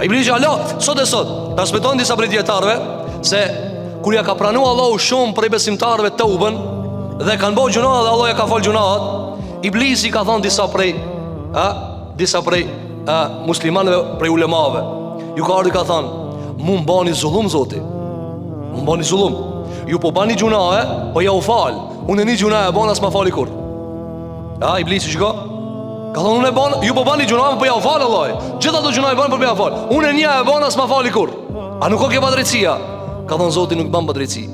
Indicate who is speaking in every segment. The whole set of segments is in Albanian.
Speaker 1: Iblisi Allah, sot e sot transmetojnë disa prej dietarëve se kur ja ka pranuar Allahu shumë prej besimtarëve tëubën dhe kanë bërë gjuna dhe Allah ja ka fal gjunat, Iblisi ka thonë disa prej muslimanëve, prej ulemave, ju ka ardhur ka thonë, mu mbani zullum zoti, mu mbani zullum, ju po bani gjuna po ja u fal, unë një gjuna e bën as ma fali kur. Iblisi shiko, ka thonë unë e bën, ju po bani gjuna po ja u fal Allah, gjitha do gjuna e bën po ja u fal, unë një e bën as ma fali kur. A nuk o ke padrejtësia? Ka thonë Zoti nuk ban padrejtësi.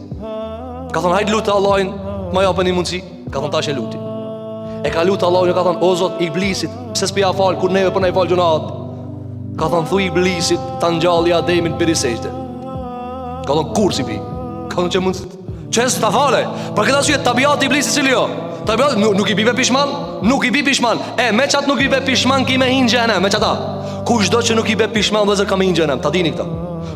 Speaker 1: Ka thonë hajt lutë Allahin, ma japë një mundësi. Ka thonë tash e luti. E ka lutë Allahin e ka thonë, o Zot, Iblisit, pse s'pi ja falë, kur neve për ne i falë gjunat? Ka thonë, thuj Iblisit, ta ngjallë Ademin për i sejtë. Ka thonë, kur si pi? Ka thonë, që mundësit? Qësë ta fale? Për këtë asyje, tabiat Iblisit cili jo? Tabiat, nuk i bibe pishman? Nuk i bi pishman. Me qatë nuk i be pishman ki me hinë gjenem, me qata. Kushdo që nuk i be pishman dhe zër ka me hinë gjenem, ta dini këta.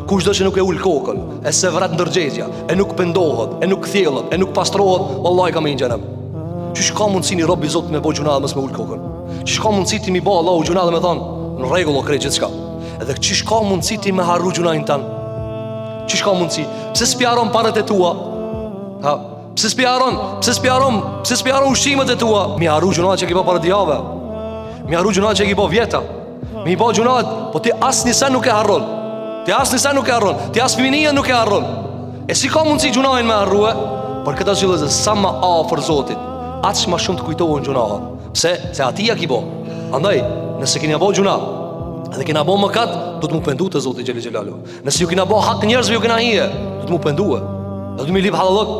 Speaker 1: Kushdo që nuk e ullë kokën, e se vret ndërgjezja, e nuk pendohet, e nuk thjellët, e nuk pastrohet, Allah i ka me hinë gjenem. Qysh ka mundësi një rob i Zotit me bo gjuna dhe mës me ullë kokën? Qysh ka mundësi ti mi bo Allah u gjuna dhe me thonë, në regull o krejt gjithë shka? Edhe qysh ka mundësi ti me harru gjunajnë tanë? Qysh ka mundësi? Pse spjaron parët e tua? Pse spjaron ushqimet e tua? Mi harru gjunajnë që ki bo parët jave, mi harru gjunajnë që ki bo vjeta, mi bo gjunajnë, po ti as një sen nuk e harron, ti as një sen nuk e harron, ti as fëminija nuk e harron. E si ka mundësi gjunajnë me harruë? Për këta zhjilë dhe sa ma afër Zotit, atë që ma shumë të kujtohën gjunajnë, se atia ki bo. Andaj, nëse kina bo gjunajnë edhe kina bo mëkat, do të mu pendu të Zotit Gjeli Gjelalu. Nëse ju kina bo hak njerëzve, ju kina hije, do të mu pendu e, do të mi lip halallok.